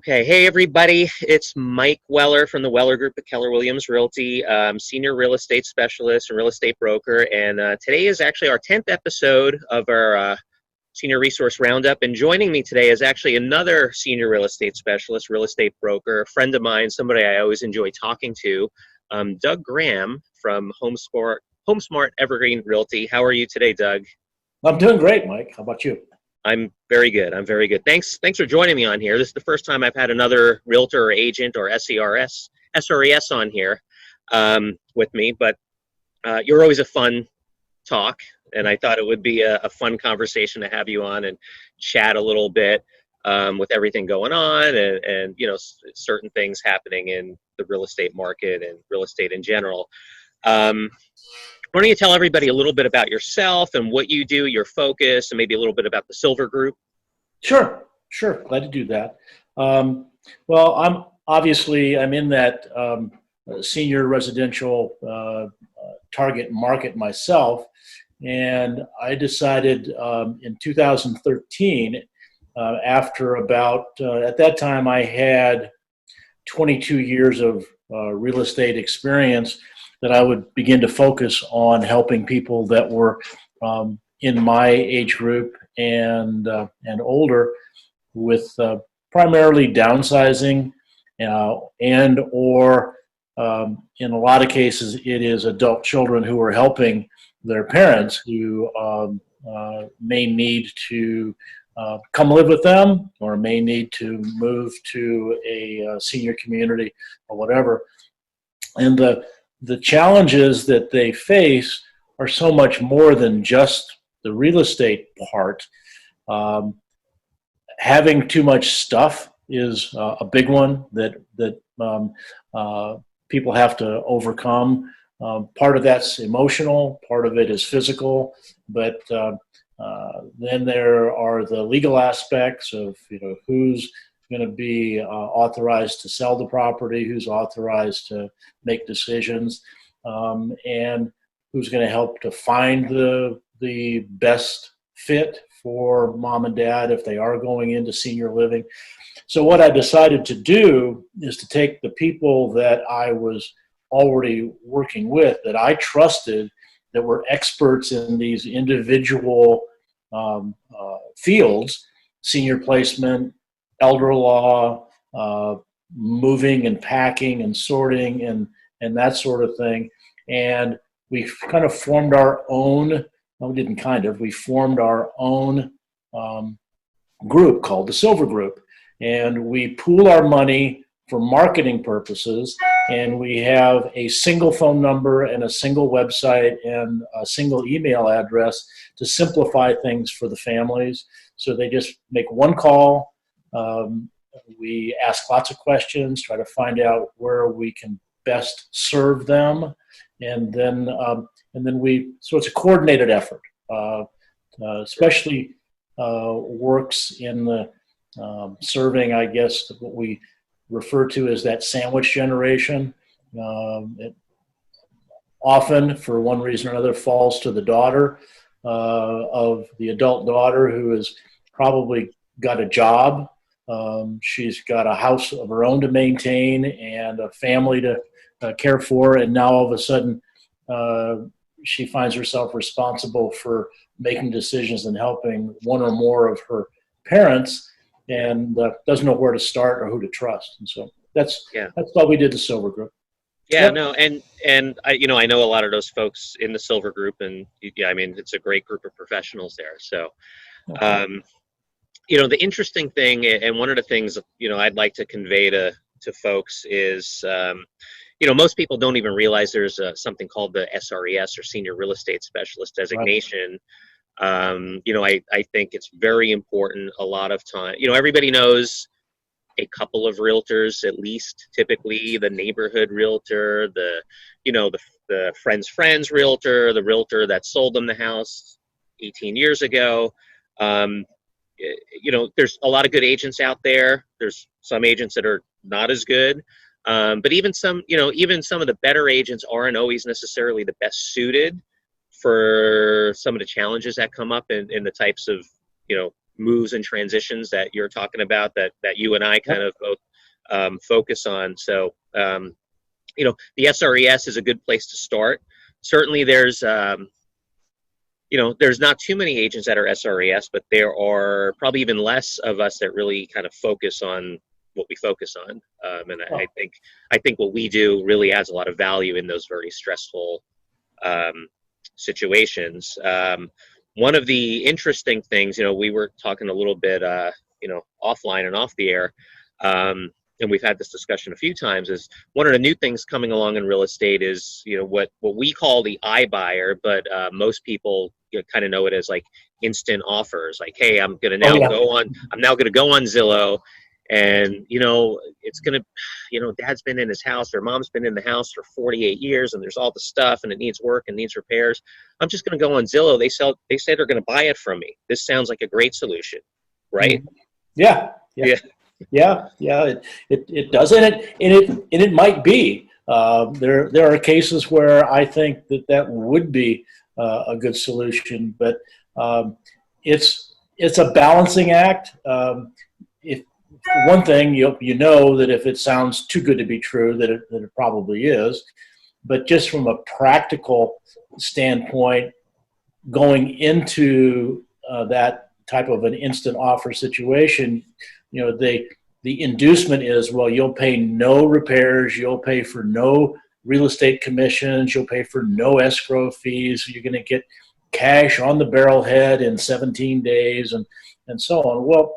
Okay, hey everybody, it's Mike Weller from the Weller Group at Keller Williams Realty, senior real estate specialist and real estate broker, and today is actually our 10th episode of our Senior Resource Roundup, and joining me today is actually another senior real estate specialist, real estate broker, a friend of mine, somebody I always enjoy talking to, Doug Graham from HomeSmart Evergreen Realty. How are you today, Doug? I'm doing great, Mike. How about you? I'm very good. I'm very good. Thanks for joining me on here. This is the first time I've had another realtor or agent or SRES on here with me, but you're always a fun talk, and I thought it would be a fun conversation to have you on and chat a little bit with everything going on and certain things happening in the real estate market and real estate in general. Why don't you tell everybody a little bit about yourself and what you do, your focus, and maybe a little bit about the Silver Group? Sure. Glad to do that. Well, I'm in that senior residential target market myself, and I decided in 2013, after at that time I had 22 years of real estate experience, that I would begin to focus on helping people that were in my age group and older with primarily downsizing and or in a lot of cases it is adult children who are helping their parents who may need to come live with them or may need to move to a senior community or whatever. And the challenges that they face are so much more than just the real estate part. Having too much stuff is a big one that people have to overcome. Part of that's emotional, part of it is physical, but then there are the legal aspects of who's going to be authorized to sell the property, who's authorized to make decisions, and who's going to help to find the best fit for mom and dad if they are going into senior living. So what I decided to do is to take the people that I was already working with, that I trusted, that were experts in these individual fields, senior placement, elder law, moving and packing and sorting and that sort of thing. And we kind of formed our own, we formed our own group called the Silver Group. And we pool our money for marketing purposes, and we have a single phone number and a single website and a single email address to simplify things for the families. So they just make one call. We ask lots of questions, try to find out where we can best serve them, and then so it's a coordinated effort. Especially works in the serving, I guess, what we refer to as that sandwich generation. It often, for one reason or another, falls to the daughter of the adult daughter who has probably got a job. She's got a house of her own to maintain and a family to care for, and now all of a sudden she finds herself responsible for making decisions and helping one or more of her parents, and doesn't know where to start or who to trust. And so that's why we did the Silver Group. Yeah, yep. No, and I know a lot of those folks in the Silver Group, and it's a great group of professionals there. So, okay. The interesting thing, and one of the things I'd like to convey to folks is, most people don't even realize there's something called the SRES or Senior Real Estate Specialist designation. Right. I think it's very important. A lot of time, everybody knows a couple of realtors, at least typically the neighborhood realtor, the friend's realtor, the realtor that sold them the house 18 years ago. There's a lot of good agents out there. There's some agents that are not as good. But even some of the better agents aren't always necessarily the best suited for some of the challenges that come up in the types of, moves and transitions that you're talking about that you and I kind of both focus on. So, the SRES is a good place to start. Certainly there's there's not too many agents that are SRES, but there are probably even less of us that really kind of focus on what we focus on. I think what we do really adds a lot of value in those very stressful situations. One of the interesting things, we were talking a little bit, offline and off the air, and we've had this discussion a few times, is one of the new things coming along in real estate is, what we call the iBuyer, but most people kind of know it as like instant offers. Like, hey, I'm now going to go on Zillow, and it's going to, dad's been in his house or mom's been in the house for 48 years, and there's all the stuff and it needs work and needs repairs. I'm just going to go on Zillow. They say they're going to buy it from me. This sounds like a great solution, right? Yeah. It does, and it might be. There are cases where I think that would be a good solution, but it's a balancing act. If one thing, that if it sounds too good to be true, that it probably is, but just from a practical standpoint, going into that type of an instant offer situation, the inducement is, well, you'll pay no repairs, you'll pay for no real estate commissions, you'll pay for no escrow fees, you're going to get cash on the barrelhead in 17 days, and so on. Well,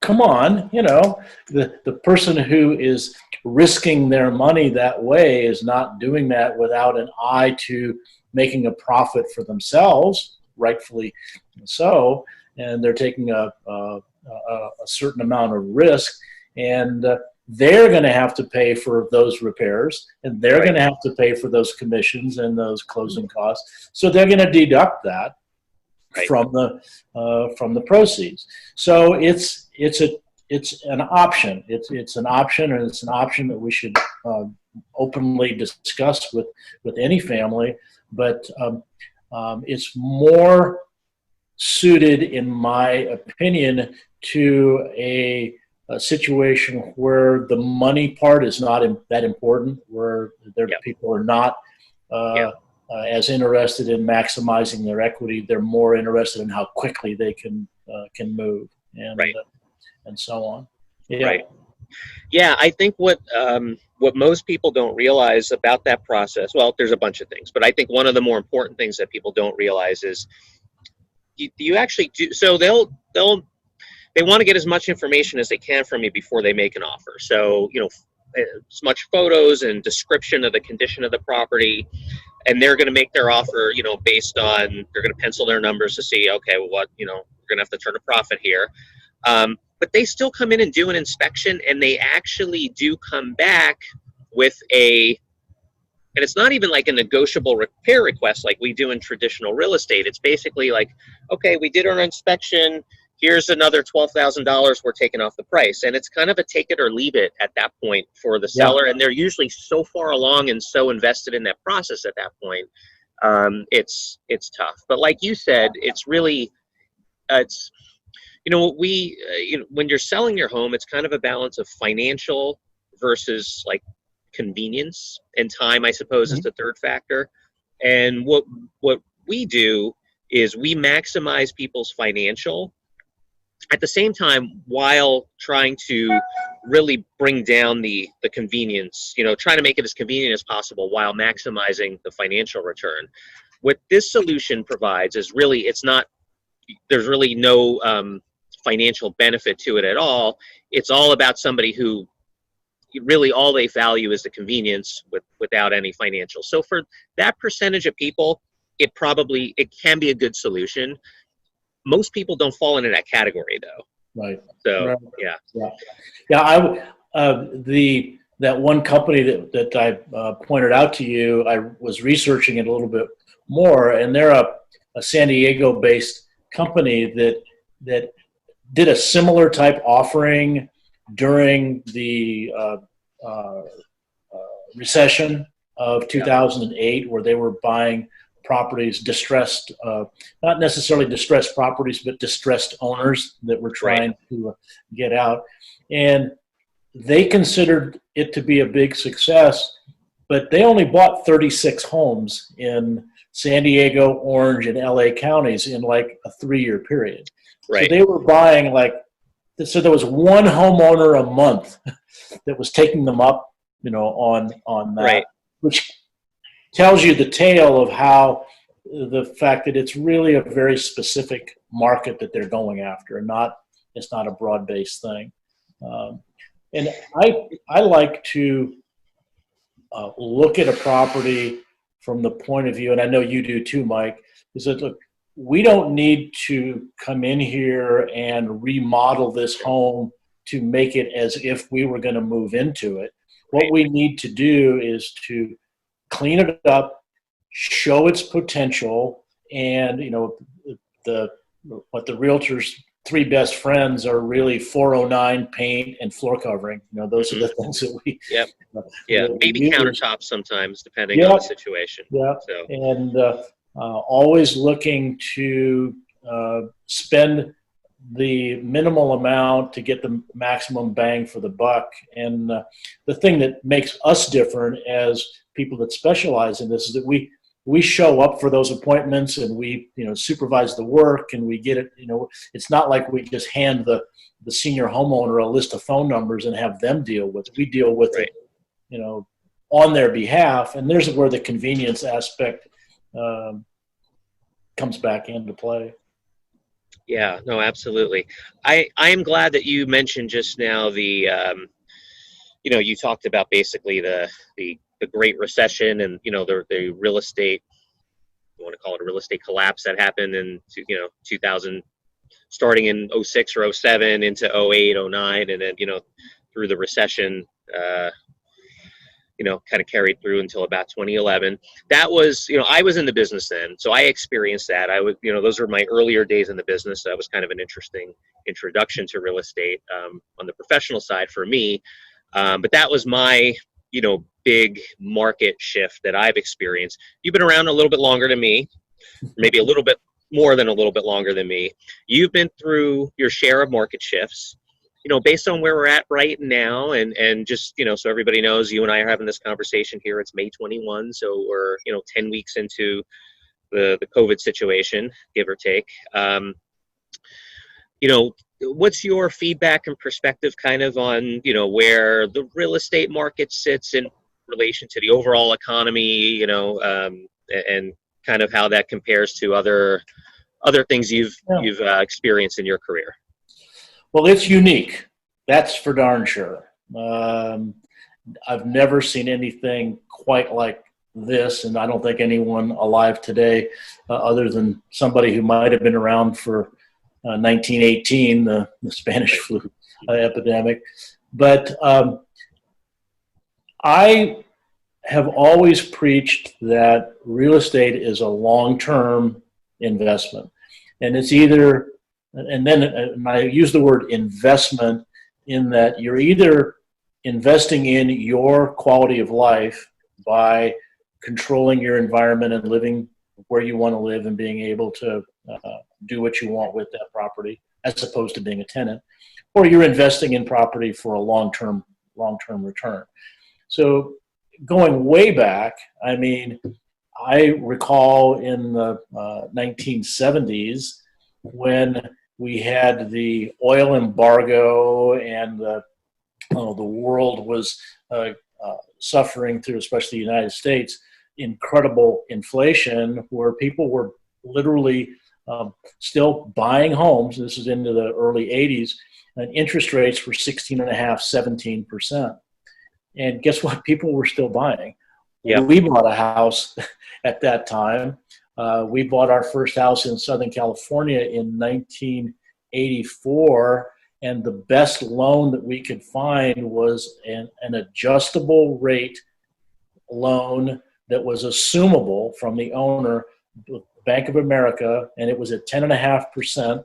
come on, the person who is risking their money that way is not doing that without an eye to making a profit for themselves, rightfully so, and they're taking a certain amount of risk, and they're going to have to pay for those repairs, and they're going to have to pay for those commissions and those closing costs. So they're going to deduct that from the proceeds. So it's an option. It's an option, and it's an option that we should openly discuss with any family. But it's more suited, in my opinion, to a situation where the money part is not that important, where people are not as interested in maximizing their equity. They're more interested in how quickly they can move and so on. Yeah. Right. Yeah, I think what most people don't realize about that process, well, there's a bunch of things, but I think one of the more important things that people don't realize is you actually do. So they want to get as much information as they can from you before they make an offer. So, as much photos and description of the condition of the property, and they're going to make their offer, based on, they're going to pencil their numbers to see, okay, well, we're going to have to turn a profit here. But they still come in and do an inspection, and they actually do come back with and it's not even like a negotiable repair request like we do in traditional real estate. It's basically like, okay, we did our inspection, here's another $12,000 we're taking off the price. And it's kind of a take it or leave it at that point for the seller. And they're usually so far along and so invested in that process at that point. It's tough. But like you said, it's really, when you're selling your home, it's kind of a balance of financial versus like convenience, and time, I suppose, is the third factor. And what we do is we maximize people's financial at the same time while trying to really bring down the convenience, trying to make it as convenient as possible while maximizing the financial return. What this solution provides is really, there's really no financial benefit to it at all. It's all about somebody who really all they value is the convenience without any financial. So for that percentage of people, it can be a good solution. Most people don't fall into that category, though. Right. So that one company that I pointed out to you, I was researching it a little bit more, and they're a San Diego-based company that did a similar type offering during the recession of 2008, where they were buying properties, distressed, not necessarily distressed properties, but distressed owners that were trying to get out. And they considered it to be a big success, but they only bought 36 homes in San Diego, Orange, and LA counties in like a 3-year period. Right. So they were buying so there was one homeowner a month that was taking them up, on that, right. which tells you the tale of how the fact that it's really a very specific market that they're going after, and it's not a broad-based thing. And I like to look at a property from the point of view, and I know you do too, Mike, is that, look, we don't need to come in here and remodel this home to make it as if we were going to move into it. What we need to do is to clean it up, show its potential, and what the realtors' 3 best friends are really 409 paint and floor covering. Those are the things that we. Yep. Maybe use. Countertops sometimes, depending on the situation. Yeah. So. And always looking to spend the minimal amount to get the maximum bang for the buck. And the thing that makes us different as people that specialize in this is that we show up for those appointments, and we supervise the work, and we get it. It's not like we just hand the senior homeowner a list of phone numbers and have them deal with it. We deal with it, on their behalf. And there's where the convenience aspect comes back into play. Yeah, no, absolutely. I am glad that you mentioned just now the, you talked about basically the Great Recession and, the real estate, you want to call it a real estate collapse that happened in, 2000, starting in 06 or 07 into 08, 09, and then, through the recession, kind of carried through until about 2011. That was, I was in the business then, so I experienced that. I was, those were my earlier days in the business. That was kind of an interesting introduction to real estate on the professional side for me. But that was my, big market shift that I've experienced. You've been around a little bit longer than me, maybe a little bit more than a little bit longer than me. You've been through your share of market shifts. Based on where we're at right now, and just, so everybody knows, you and I are having this conversation here. It's May 21, so we're, 10 weeks into the COVID situation, give or take. What's your feedback and perspective kind of on, where the real estate market sits in relation to the overall economy, and kind of how that compares to other things you've experienced in your career? Well, it's unique. That's for darn sure. I've never seen anything quite like this, and I don't think anyone alive today, other than somebody who might have been around for 1918, the Spanish flu epidemic. But I have always preached that real estate is a long-term investment, and it's either. And then I use the word investment in that you're either investing in your quality of life by controlling your environment and living where you want to live and being able to do what you want with that property, as opposed to being a tenant, or you're investing in property for a long-term return. So going way back, I recall in the 1970s when we had the oil embargo and the world was suffering through, especially the United States, incredible inflation, where people were literally still buying homes. This is into the early 80s, and interest rates were 16.5%, 17%. And guess what? People were still buying. Yep. We bought a house at that time. We bought our first house in Southern California in 1984, and the best loan that we could find was an adjustable rate loan that was assumable from the owner, Bank of America, and it was at 10.5%,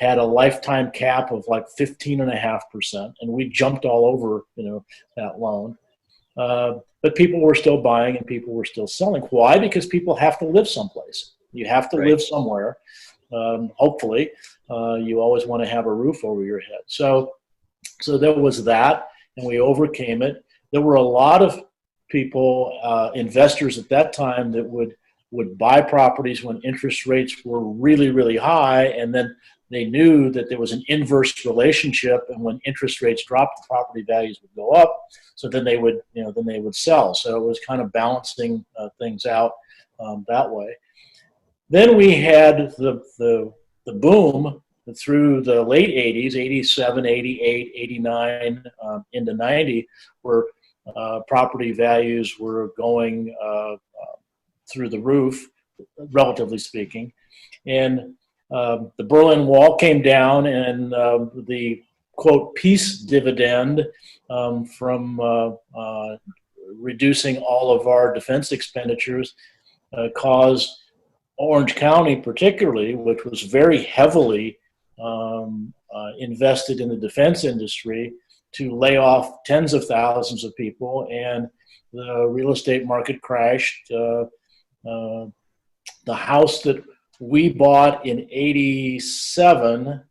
had a lifetime cap of like 15.5%, and we jumped all over that loan. But people were still buying and people were still selling. Why? Because people have to live someplace. You have to Right. live somewhere. Hopefully, you always want to have a roof over your head. So there was that, and we overcame it. There were a lot of people, investors at that time, that would buy properties when interest rates were really, really high, and then they knew that there was an inverse relationship, and when interest rates dropped, the property values would go up. So then they would, sell. So it was kind of balancing things out that way. Then we had the boom through the late 80s, 87, 88, 89, into 90, where property values were going through the roof, relatively speaking. And the Berlin Wall came down, and the, quote, peace dividend from reducing all of our defense expenditures caused Orange County particularly, which was very heavily invested in the defense industry, to lay off tens of thousands of people, and the real estate market crashed. The house that we bought in 87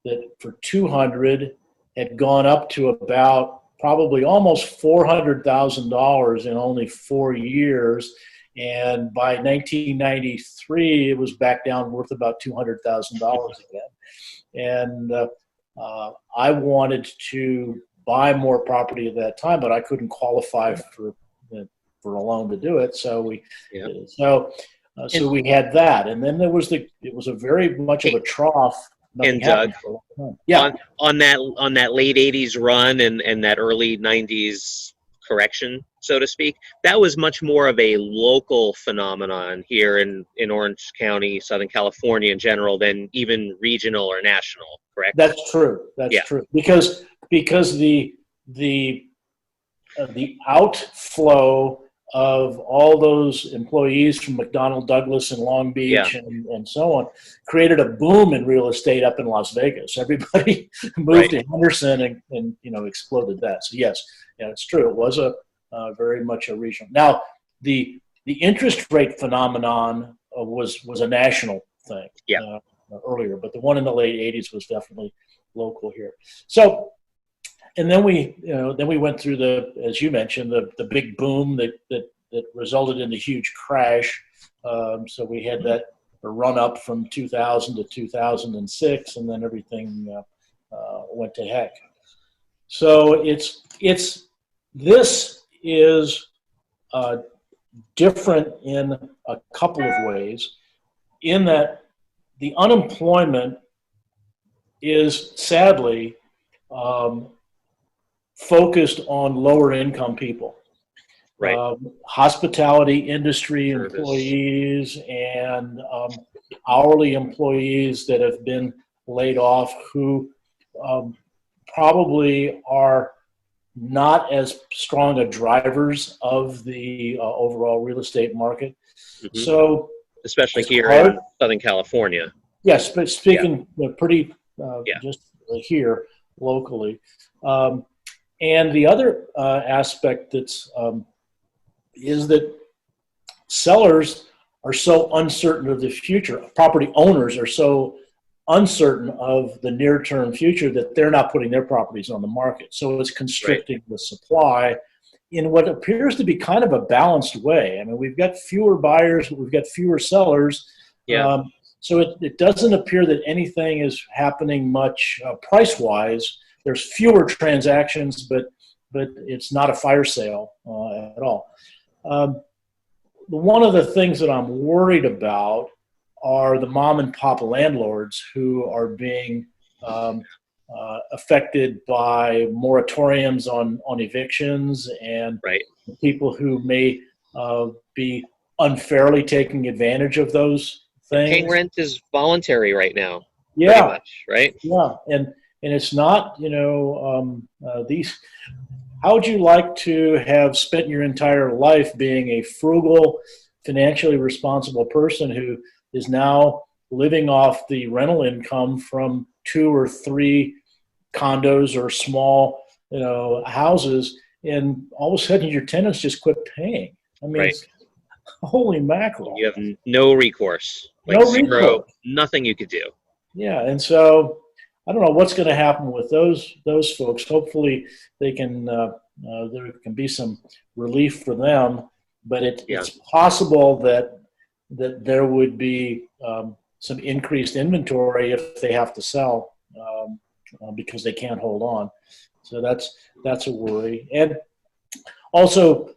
that for 200 had gone up to about probably almost $400,000 in only 4 years. And by 1993, it was back down worth about $200,000 again. And I wanted to buy more property at that time, but I couldn't qualify for a loan to do it. So we had that, and then it was a very much of a trough. And Doug, on that late 80s run and that early 90s correction, so to speak, that was much more of a local phenomenon here in Orange County, Southern California in general, than even regional or national, correct? That's true. That's true. Because the outflow of all those employees from McDonnell Douglas and Long Beach and so on created a boom in real estate up in Las Vegas. Everybody moved to Henderson and exploded that. So yes, it's true. It was a very much a regional. Now the interest rate phenomenon was a national thing earlier, but the one in the late 80s was definitely local here. So. And then we went through as you mentioned, the big boom that resulted in the huge crash. So we had that run up from 2000 to 2006, and then everything went to heck. So this is different in a couple of ways, in that the unemployment is sadly focused on lower income people, hospitality industry employees and hourly employees that have been laid off, who probably are not as strong a drivers of the overall real estate market. Mm-hmm. So, especially here in Southern California. Yes, but speaking pretty just here locally. And the other aspect is that sellers are so uncertain of the future. Property owners are so uncertain of the near-term future that they're not putting their properties on the market. So it's constricting the supply in what appears to be kind of a balanced way. I mean, we've got fewer buyers, we've got fewer sellers. Yeah. So it doesn't appear that anything is happening much price-wise. There's fewer transactions, but it's not a fire sale at all. One of the things that I'm worried about are the mom and pop landlords who are being affected by moratoriums on evictions, and people who may be unfairly taking advantage of those things. Paying rent is voluntary right now. Yeah. Pretty much, right? Yeah. And it's not, these. How would you like to have spent your entire life being a frugal, financially responsible person who is now living off the rental income from 2 or 3 condos or small, houses and all of a sudden your tenants just quit paying. I mean, Right. holy mackerel. You have no recourse, like No zero, recourse. nothing you could do. Yeah, and so I don't know what's going to happen with those folks. Hopefully, they can there can be some relief for them, but Yeah. it's possible that there would be some increased inventory if they have to sell because they can't hold on. So that's a worry. And also,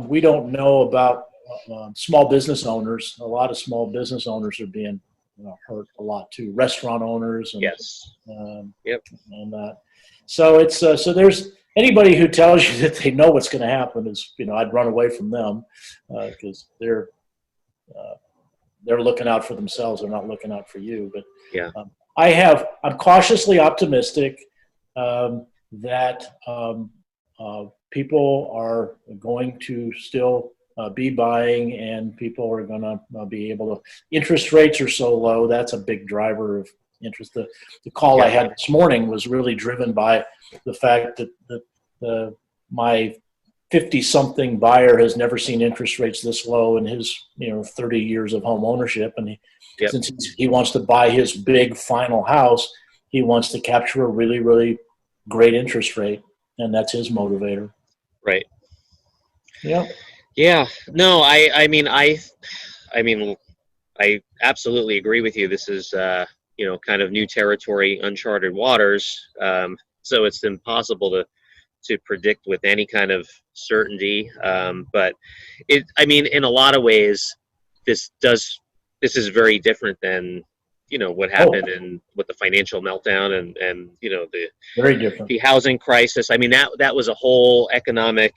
we don't know about small business owners. A lot of small business owners are being hurt a lot too. Restaurant owners and Yes. Yep. and that. So it's so there's anybody who tells you that they know what's going to happen is I'd run away from them because they're looking out for themselves. They're not looking out for you. But Yeah. I'm cautiously optimistic that people are going to still be buying, and people are going to be able to. Interest rates are so low; that's a big driver of interest. The call I had this morning was really driven by the fact that my 50-something buyer has never seen interest rates this low in his 30 years of home ownership, and since he wants to buy his big final house, he wants to capture a really, really great interest rate, and that's his motivator. Right. Yeah. Yeah. No, I mean, I absolutely agree with you. This is, kind of new territory, uncharted waters. So it's impossible to predict with any kind of certainty. But in a lot of ways, this is very different than, what happened with the financial meltdown and the very different, the housing crisis. I mean, that was a whole economic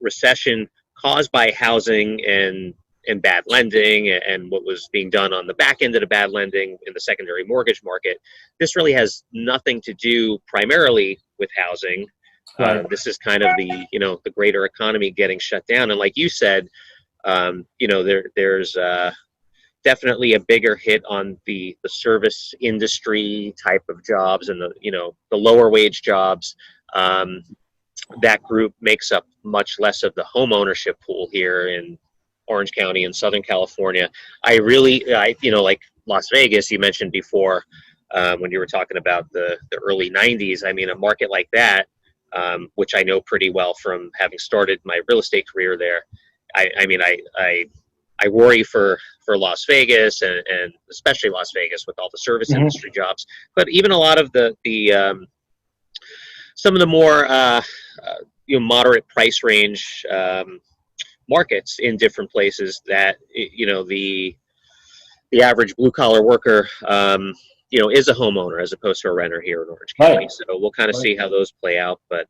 recession caused by housing and bad lending and what was being done on the back end of the bad lending in the secondary mortgage market. This really has nothing to do primarily with housing. Right. This is kind of the greater economy getting shut down. And like you said, there's definitely a bigger hit on the service industry type of jobs and the lower wage jobs. That group makes up much less of the home ownership pool here in Orange County in Southern California. Like Las Vegas, you mentioned before, when you were talking about the early 90s. I mean, a market like that, which I know pretty well from having started my real estate career there. I worry for Las Vegas and especially Las Vegas with all the service industry jobs, but even a lot of the some of the more moderate price range markets in different places that the average blue collar worker is a homeowner as opposed to a renter here in Orange County. Right. So we'll kind of see how those play out. But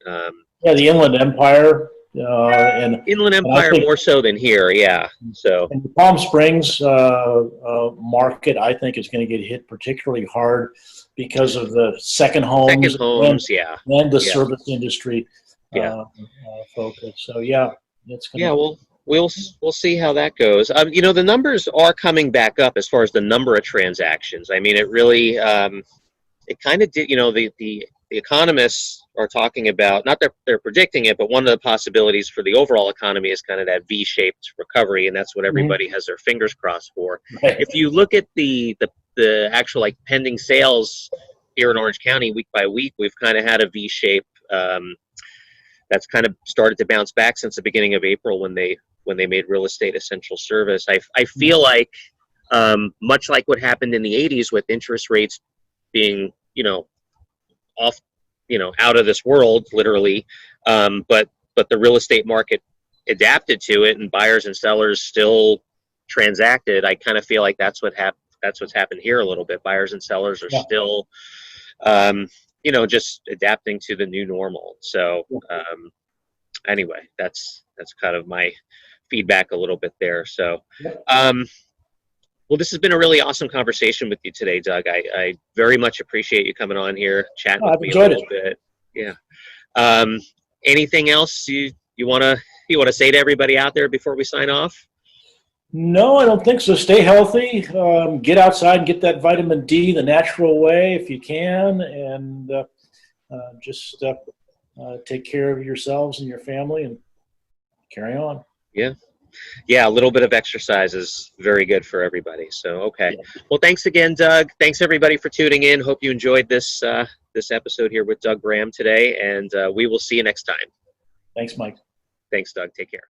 the Inland Empire. Inland Empire more so than here, yeah. So and the Palm Springs market, I think, is going to get hit particularly hard because of the second homes and the service industry focus. So it's going to we'll see how that goes. The numbers are coming back up as far as the number of transactions. I mean, it really it kind of did. The economists are talking about, not that they're predicting it, but one of the possibilities for the overall economy is kind of that V-shaped recovery, and that's what everybody has their fingers crossed for. Right. If you look at the actual pending sales here in Orange County week by week, we've kind of had a V-shape that's kind of started to bounce back since the beginning of April when they made real estate essential service. I feel like much like what happened in the 80s with interest rates being off, out of this world, literally. But the real estate market adapted to it, and buyers and sellers still transacted. I kind of feel like that's what's happened here a little bit. Buyers and sellers are still, just adapting to the new normal. So anyway, that's kind of my feedback a little bit there. So. Well, this has been a really awesome conversation with you today, Doug. I very much appreciate you coming on here, chatting with me a little bit. Yeah. Anything else you want to say to everybody out there before we sign off? No, I don't think so. Stay healthy. Get outside and get that vitamin D the natural way if you can, and just take care of yourselves and your family, and carry on. Yeah. Yeah, a little bit of exercise is very good for everybody. So, okay. Yeah. Well, thanks again, Doug. Thanks everybody for tuning in. Hope you enjoyed this this episode here with Doug Graham today, and we will see you next time. Thanks, Mike. Thanks, Doug. Take care.